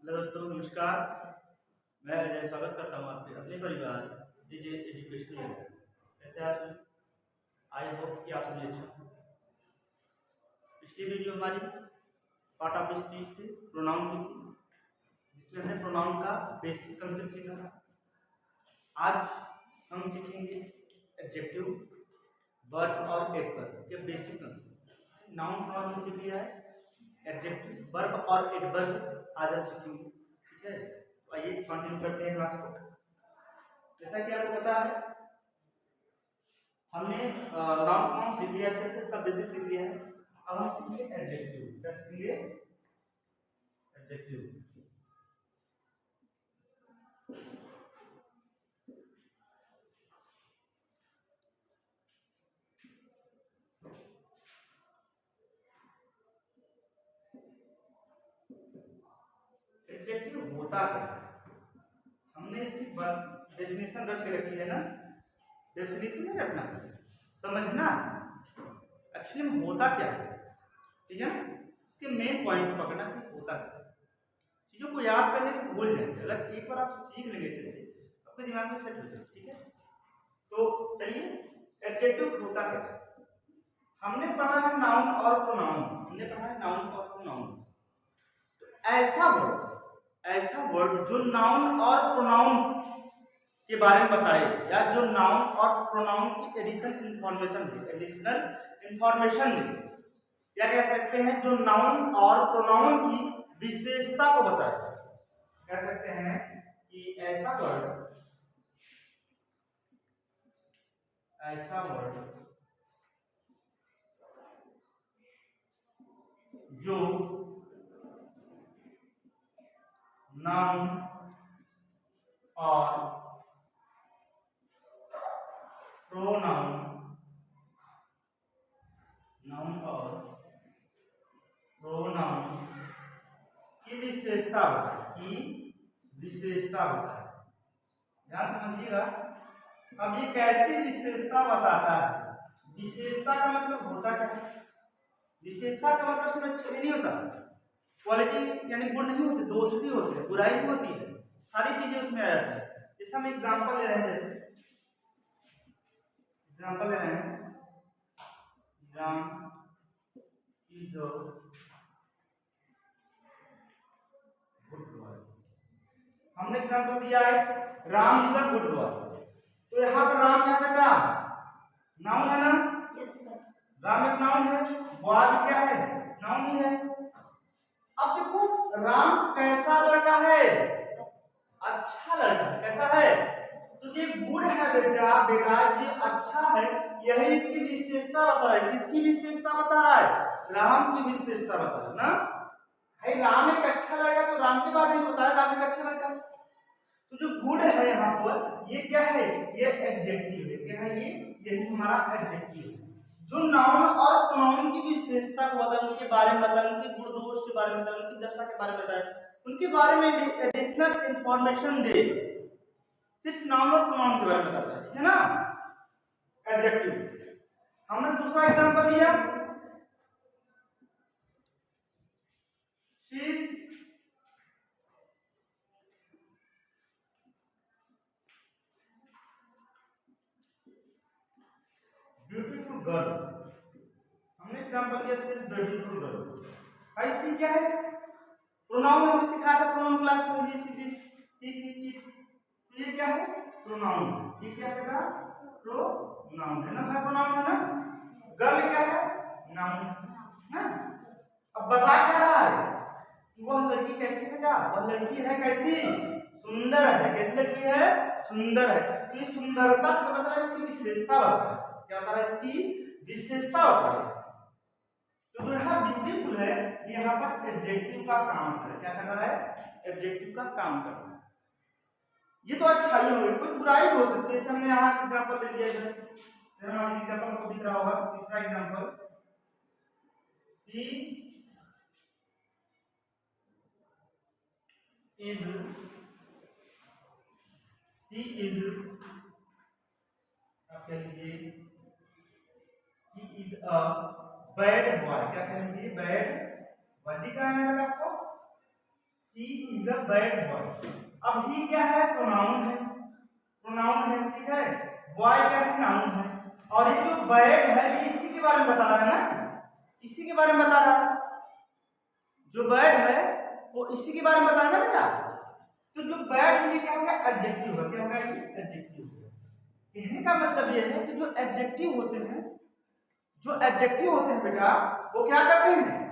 Hello दोस्तों, नमस्कार। मैं अजय स्वागत करता हूँ आपके अपने परिवार डीजे एजुकेशनल में। कैसे आप सभी? आई होप कि आप सभी अच्छे हो। पिछली वीडियो हमारी पार्ट ऑफ स्पीच पे प्रोनाउन की थी, जिसमें हमने प्रोनाउन का बेसिक कंसेप्ट सीखा था। आज हम सीखेंगे एडजेक्टिव, वर्ब और एडवर्ब के बेसिक कंसेप्ट। नाउन प्रोनाउन सीख लिया है, एडजेक्टिव, वर्ब और एडवर्ब आज हम सीखेंगे। ठीक है, तो आइए कंटिन्यू करते हैं क्लास को। जैसा कि आपको पता है, हमने नाउन प्रोनाउन सीख लिया है, इसका बेसिक सीख लिया है। अब हम सीखेंगे एडजेक्टिव। क्या सीखेंगे? एडजेक्टिव। एडजेक्टिव होता क्या है? हमने इसकी डेफिनेशन रख के रखी है ना। डेफिनेशन नहीं रखना, समझना एक्चुअली में होता क्या है। ठीक है ना, इसके मेन पॉइंट पकड़ना कि होता क्या है। चीजों को याद करने को भूल जाएंगे, अगर एक बार आप सीख लेंगे अच्छे से आपके दिमाग में सेट हो जाएगा। ठीक है, तो चलिए, एडजेक्टिव होता क्या है। हमने पढ़ा है नाउन और प्रोनाउन। हमने पढ़ा है नाउन और प्रोनाउन। ऐसा वर्ड जो नाउन और प्रोनाउन के बारे में बताए, या जो नाउन और प्रोनाउन की एडिशनल इंफॉर्मेशन दे, या कह सकते हैं जो नाउन और प्रोनाउन की विशेषता को बताए। कह सकते हैं कि ऐसा वर्ड जो नाउन और प्रोनाउन की विशेषता होता है। ध्यान समझिएगा। अब ये कैसी विशेषता बताता है? विशेषता का मतलब होता क्या है? विशेषता का मतलब सिर्फ छवि नहीं होता, क्वालिटी यानी गुण नहीं होते, दोष भी होते हैं, बुराई भी होती है, सारी चीजें उसमें आ जाती है। जैसे हम एग्जांपल ले रहे हैं, Ram is a good boy. हमने एग्जांपल दिया है Ram is a good boy. तो यहाँ पर राम क्या बेटा? नाउन है ना? राम एक नाउन है, बॉय भी क्या है? नाउन ही है। अब देखो, राम कैसा लड़का है? अच्छा लड़का। कैसा है? तो ये गुड है बेटा, ये अच्छा है, यही इसकी विशेषता बता रहा है। किसकी विशेषता बता रहा है? राम की विशेषता बता रहा है ना। भाई राम एक अच्छा लड़का, तो राम के बारे में होता है राम एक अच्छा लड़का। तो जो गुड है यहाँ पर, ये क्या है? ये एडजेक्टिव है। क्या है ये? यही हमारा एडजेक्टिव है, जो नाउन और प्रोनाउन की विशेषता को बताए, उनके बारे में बताए, उनके गुण दोष के बारे में बताए, उनकी दशा के बारे में बताए, उनके बारे में एडिशनल इंफॉर्मेशन दे। सिर्फ नाउन और प्रोनाउन के बारे में बताता है। ठीक है ना, एडजेक्टिव। हमने दूसरा एग्जांपल लिया, शी इज ब्यूटीफुल गर्ल। हमने एग्जांपल लिया, शी इज ब्यूटीफुल गर्ल। भाई सी क्या है? प्रोनाउन हमने सिखाया था प्रोनाउन क्लास में, ये सी की ये क्या है? प्रोनाउन। ये क्या है बेटा? प्रोनाउन है ना, है प्रोनाउन है ना। गर्ल क्या है? नाउन है। अब बता क्या रहा है कि वह लड़की कैसी है? क्या वह लड़की है? कैसी? सुंदर है। कैसी लड़की है? सुंदर है। तो ये सुंदरता से पता चला इसकी विशेषता बता रहा है। क्या बता रहा है? इसकी विशेषता बता रहा है। तो यहाँ ब्यूटीफुल है, यहाँ पर एडजेक्टिव का काम कर रहा है। क्या कर रहा है? एडजेक्टिव का काम कर रहा है। ये तो अच्छाई हो गई, कोई बुराई भी हो सकती है। जैसे हमने यहाँ एग्जांपल दे दिया, इधर हमारे एग्जांपल को दिख रहा होगा। तीसरा एग्जांपल, he is आप कह लीजिए he is a bad boy। क्या कह लीजिए? Bad boy. दिख रहा है आपको? He is a bad boy. अब ही क्या है, प्रोनाउन है, प्रोनाउन है, ठीक है। बॉय क्या है, नाउन है। और ये जो बैड है ये इसी के बारे में बता रहा है ना, इसी के बारे में बता रहा है। जो बैड है वो इसी के बारे में बता रहा है ना बेटा। तो जो बैड ये क्या होगा, एडजेक्टिव है। क्या होगा, ये एडजेक्टिव है। कहने का मतलब ये है कि जो एडजेक्टिव होते हैं, जो एडजेक्टिव होते हैं बेटा, वो क्या करते हैं,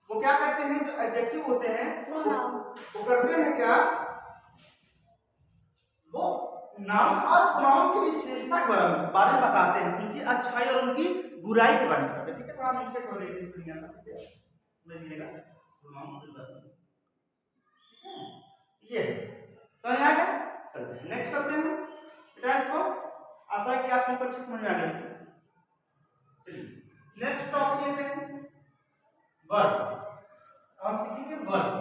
वो क्या करते हैं, जो एडजेक्टिव होते हैं वो करते हैं क्या, वो नाउन और प्रोनाउन की विशेषता के बारे में बताते हैं, उनकी अच्छाई और उनकी बुराई के बारे में बताते हैं। ठीक है, थोड़ा मिस्टेक हो रही है इस दुनिया में, ठीक है, मैं लिखेगा प्रोनाउन के बारे में, ठीक है। ये समझ आ गया, चलते हैं नेक्स्ट, चलते हैं बेटा। इसको आशा है कि आप लोग को अच्छे समझ में आ गया। चलिए नेक्स्ट टॉपिक लेते हैं, वर्ब। हम सीखेंगे वर्ब।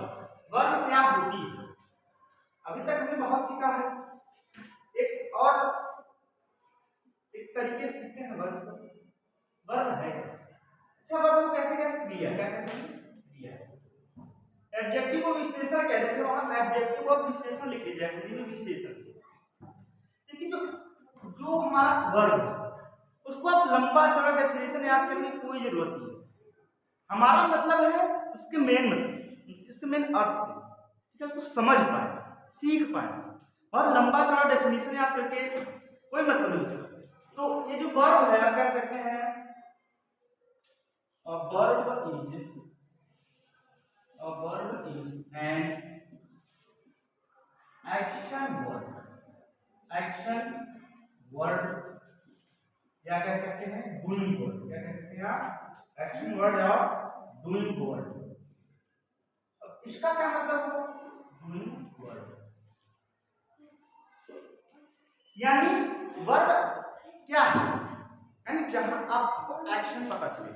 वर्ब क्या होती है, अभी तक हमने बहुत सीखा है। एक और एक तरीके से सीखते हैं वर्ब को। वर्ब है, अच्छा वर्ब को कहते हैं क्रिया, क्या कहते हैं, क्रिया। एडजेक्टिव को विशेषण कहते हैं, वहां एडजेक्टिव को विशेषण लिख लीजिए, हिंदी में विशेषण। लेकिन जो हमारा वर्ब, उसको आप लंबा चौड़ा डेफिनेशन याद करने की कोई जरूरत नहीं है। हमारा मतलब है उसके मेन मतलब, इसके मेन अर्थ से, ठीक है, उसको समझ पाए, सीख पाए। और लंबा चौड़ा डेफिनेशन याद करके कोई मतलब नहीं हो सकता। तो ये जो वर्ब है आप कह सकते हैं, verb is an action word, action word, या कह सकते हैं डूइंग वर्ड। क्या कह सकते हैं आप, एक्शन वर्ड या डूइंग वर्ड। अब इसका क्या मतलब है, डूइंग वर्ड, यानी वर्ब क्या है, यानी जहां आपको एक्शन पता चले,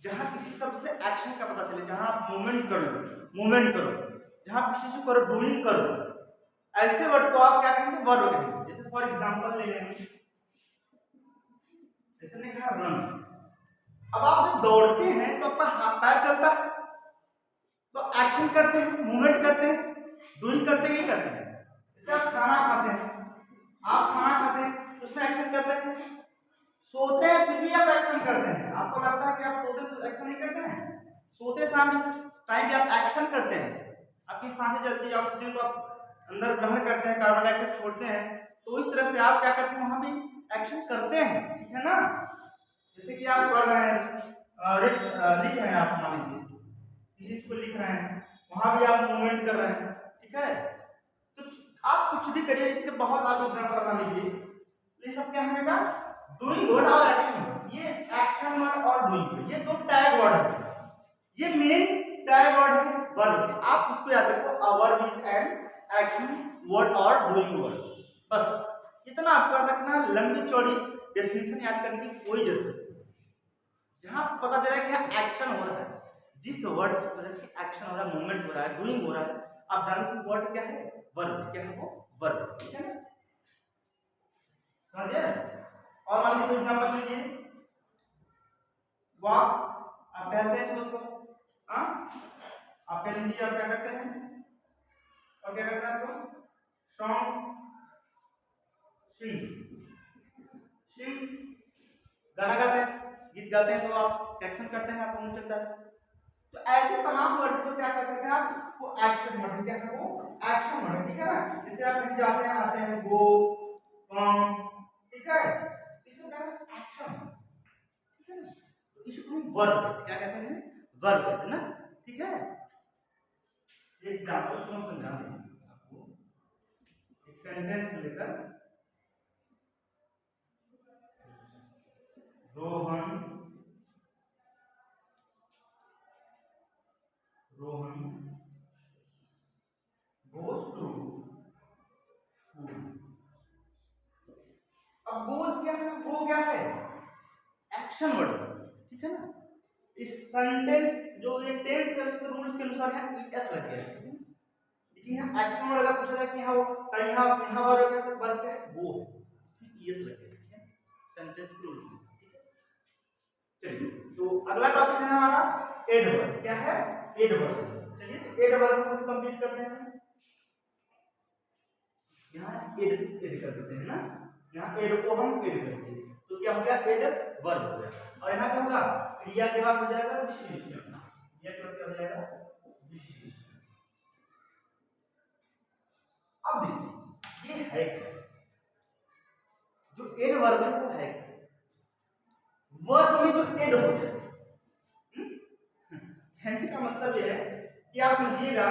जहां किसी शब्द से एक्शन का पता चले, जहां आप मूवमेंट करो, जहां किसी चीज करो, डूइंग करो, ऐसे वर्ड को आप क्या कहेंगे, वर्ब कहेंगे। जैसे फॉर एग्जांपल ले लेंगे, जैसे ने कहा रन। अब आप जब दौड़ते हैं तो आपका हाथ पैर चलता है, तो एक्शन करते हैं, मूवमेंट करते हैं, डूइंग करते नहीं करते हैं। जैसे आप खाना खाते हैं, उसमें एक्शन करते हैं। सोते हैं फिर भी आप एक्शन करते हैं। आपको लगता है कि आप सोते तो एक्शन नहीं करते हैं, सोते शाम इस टाइम भी आप एक्शन करते हैं। आपकी सांसें चलती है, ऑक्सीजन को आप अंदर ग्रहण करते हैं, कार्बन डाइऑक्साइड छोड़ते हैं, तो इस तरह से आप क्या करते हैं, वहां भी एक्शन करते हैं, ठीक है ना। जैसे कि आप पढ़ रहे हैं, लिख रहे हैं, आप मान लीजिए किसी चीज को लिख रहे हैं, वहां भी आप मूवमेंट कर रहे हैं, ठीक है। तो आप कुछ भी करिए, इसके बहुत आप एग्जाम्पल बना लीजिए। ये सब क्या है बेटा, डूइंग वर्ड और एक्शन वर्ड। ये एक्शन वर्ड और डूइंग वर्ड, ये दो टैग वर्ड है, ये मेन टैग वर्ड है वर्ब के। आप उसको याद रखो, a verb is an action word और डूइंग वर्ड। बस इतना आपको याद रखना, लंबी चौड़ी डेफिनेशन याद करने की कोई जरूरत नहीं। जहां पता चला कि एक्शन हो रहा है, जिस वर्ड से पता कि एक्शन हो रहा है, मूवमेंट हो रहा है, डूइंग हो रहा है, आप जानो कि वर्ड क्या है, वर्ब। क्या है वो, वर्ब, ठीक है ना, समझिए। और मान लीजिए एग्जांपल लीजिए, वॉक, आप कहते हैं उसको, हाँ आप कह लीजिए, आप क्या करते हैं, और क्या करते हैं आपको, सॉन्ग, सिंग, गाना गाते हैं, गीत गाते हैं, तो आप एक्शन करते हैं, आपको मुंह चलता है। तो ऐसे तमाम वर्ड को क्या कर सकते हैं आप, वो एक्शन वर्ड है। क्या है वो, एक्शन वर्ड है, ठीक है ना। जैसे आप कहीं जाते हैं, आते हैं, गो, कम, ठीक है, इसको क्या है, एक्शन, ठीक है ना। तो इसको हम वर्ब कहते हैं, क्या कहते हैं, वर्ब कहते हैं ना, ठीक है। एग्जांपल हम समझा देंगे आपको, एक सेंटेंस में लेकर, रोहन goes to school। अब goes क्या है, वो क्या है, एक्शन वर्ड, ठीक है ना। इस सेंटेंस जो ये टेंस है उसके रूल्स के अनुसार है ईएस लग गया है, लेकिन यहाँ एक्शन वर्ड अगर पूछा जाए कि यहाँ वो सर यहाँ वर्ड क्या है, वर्ब क्या है, वो है, इसमें ईएस लग गया है, ठीक है, सेंटेंस के रूल्स में, ठीक है। चलिए तो अगला टॉपिक है हमारा एडवर्ब। क्या है, एडवर्ब। चलिए तो एडवर्ब को कंप्लीट करते हैं। यहाँ एड कर देते हैं ना, यहाँ एड को हम एड करते हैं तो क्या हो गया, एड वर्ब हो गया। और यहाँ क्या होगा, क्रिया के बाद हो जाएगा विशेषण, ये क्या हो जाएगा विशेषण। अब देखिए ये है क्या, जो एड वर्ब है वो है क्या, वर्ब में जो एड हो जाए, कहने का मतलब ये है कि आप समझिएगा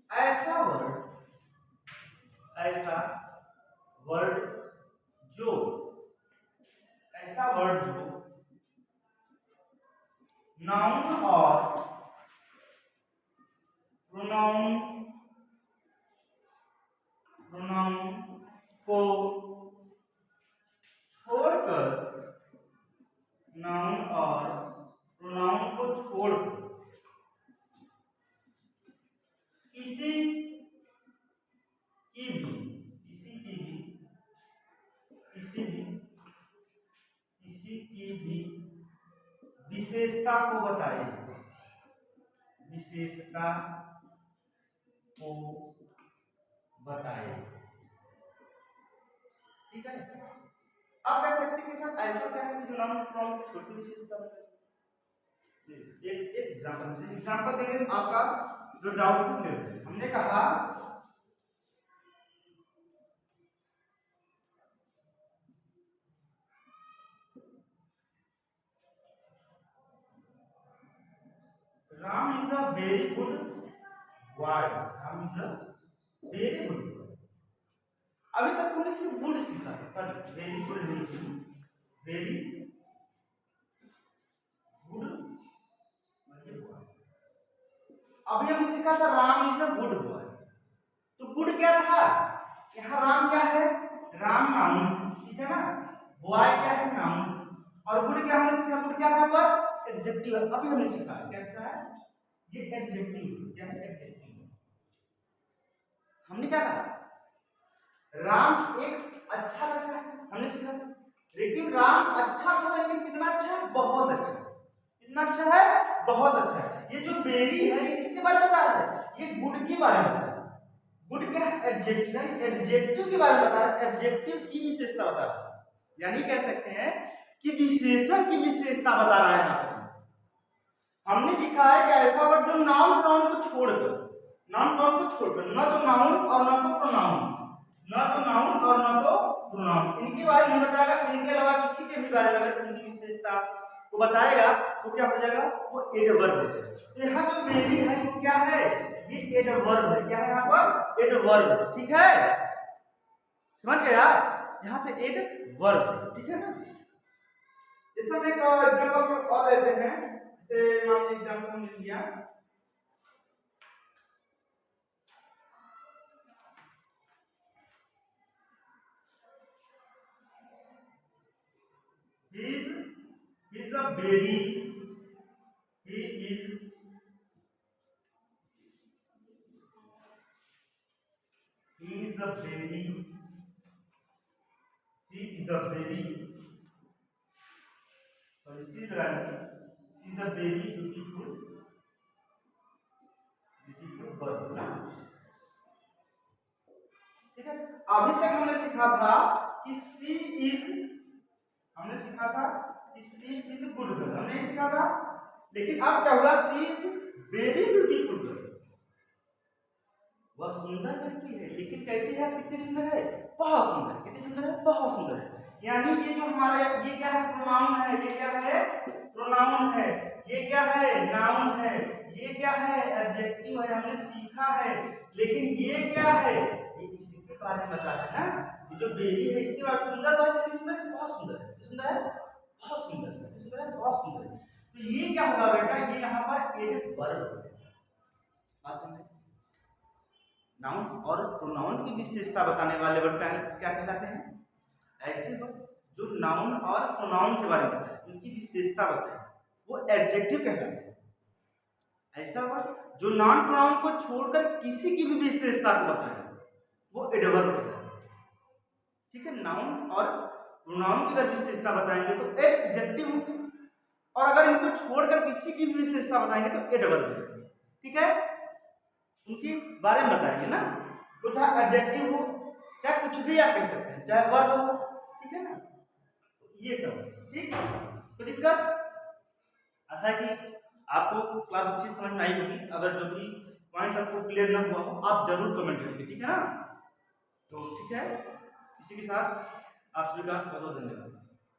ऐसा वर्ड जो नाउन और प्रोनाउन को छोड़कर, नाउन और प्रोनाउन को छोड़कर किसी की भी विशेषता को बताए, ठीक है। आप कह सकते हैं कि सर ऐसा क्या है कि जो नाउन प्रोनाउन की छोटी विशेषता बताए। एक एग्जांपल देंगे आपका जो डाउट क्लियर है। हमने कहा Ram is a very good boy, Ram is a very good boy. अभी तक तुमने सिर्फ गुड सीखा है, सॉरी वेरी गुड नहीं, वेरी गुड बॉय। अभी हमने सीखा था Ram is a good boy, तो गुड क्या था, यहाँ राम क्या है, राम नाउन, ठीक है ना, बॉय क्या है नाउन, और गुड क्या हमने सीखा, गुड क्या है पर एडजेक्टिव। अभी हमने सीखा क्या सीखा है, ये एडजेक्टिव, क्या है एडजेक्टिव। हमने क्या कहा, राम एक अच्छा लड़का है, हमने सीखा था, लेकिन राम अच्छा था, लेकिन कितना अच्छा है, बहुत अच्छा। कितना अच्छा है, बहुत अच्छा है। ये जो बेरी है ये किसके बारे में बता रहा है, ये गुड के बारे में बता रहा है। गुड क्या है, एडजेक्टिव, यानी एडजेक्टिव के बारे में बता रहा है, एडजेक्टिव की विशेषता बता रहा है, यानी कह सकते हैं कि विशेषण की विशेषता बता रहा है। यहाँ पर हमने लिखा है कि ऐसा वर्ड जो नाउन प्रोनाउन को छोड़कर, नाउन प्रोनाउन को छोड़कर, न तो नाउन और न तो प्रोनाउन, न तो नाउन और न तो प्रोनाउन, इनके बारे में बताएगा, इनके अलावा किसी के भी बारे में अगर उनकी विशेषता को बताएगा तो क्या हो जाएगा, वो एडवर्ब हो जाएगा। तो यहाँ जो वेरी है वो क्या है, ये एडवर्ब है, क्या है यहाँ पर एडवर्ब, ठीक है, समझ गया, यहाँ पे एडवर्ब, ठीक है ना। जैसे हम एक एग्जांपल और लेते हैं, जैसे मान लीजिए एग्जांपल हमने लिया he is a very, he is a very sorry she is a very beautiful bird, ठीक है। अभी तक हमने सीखा था कि सी इज, हमने सीखा था कि सी इज गुड गर्ल, हमने नहीं सीखा था, लेकिन अब क्या हुआ, सी इज वेरी ब्यूटीफुल गर्ल, वह सुंदर लड़की है, लेकिन कैसी है, कितनी सुंदर है, बहुत सुंदर, कितनी सुंदर है, बहुत सुंदर है। यानी ये जो हमारा ये क्या है, प्रोनाउन है, ये क्या है, प्रोनाउन है, ये क्या है, नाउन है, ये क्या है, एडजेक्टिव है, हमने सीखा है, लेकिन ये क्या है, ये किसी के बारे में बता रहा है ना, ये जो बेली है इसके बारे में, सुंदर है, कितनी सुंदर है, बहुत सुंदर है, कितनी सुंदर है, बहुत सुंदर है, कितनी सुंदर है, बहुत सुंदर है। तो ये क्या होगा बेटा, ये यहाँ पर एडवर्ब है, बात समझे, नाउन और प्रोनाउन की विशेषता बताने वाले वर्ड क्या कहलाते हैं, ऐसे वर्ड जो नाउन और प्रोनाउन के बारे में बताए, उनकी विशेषता बताए, वो एडजेक्टिव कहलाते हैं। ऐसा वर्ड जो नाउन प्रोनाउन को छोड़कर किसी की भी विशेषता को बताए, वो एडवर्ब कहलाता है, ठीक है। नाउन और प्रोनाउन की अगर विशेषता बताएंगे तो एडजेक्टिव होंगे, और अगर इनको छोड़कर किसी की भी विशेषता बताएंगे तो एडवर्ब होंगे, ठीक है, उनके बारे में बताएंगे ना। तो चाहे एडजेक्टिव हो चाहे कुछ भी आप कह सकते हैं, चाहे वर्ब हो, ठीक है ना, ये सब ठीक। तो दिक्कत ऐसा है कि आपको क्लास अच्छी समझ में आई होगी। अगर जो भी पॉइंट्स आपको क्लियर ना हुआ हो आप जरूर कमेंट करिए, ठीक है ना। तो ठीक है, इसी के साथ आप सभी का बहुत बहुत धन्यवाद।